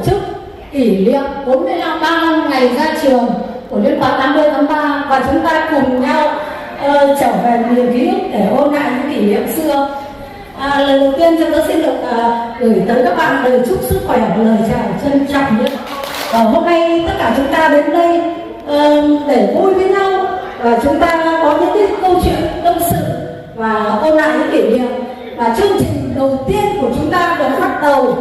chức kỷ niệm 45 năm ngày ra trường của Liên khóa 80 tháng 3 và chúng ta cùng nhau trở về niềm ký ức để ôn lại những kỷ niệm xưa. Lần đầu tiên chúng tôi xin được gửi tới các bạn lời chúc sức khỏe và lời chào trân trọng nhất. Hôm nay tất cả chúng ta đến đây để vui với nhau và chúng ta có những cái câu chuyện tâm sự và ôn lại những kỷ niệm. Và chương trình đầu tiên của chúng ta được bắt đầu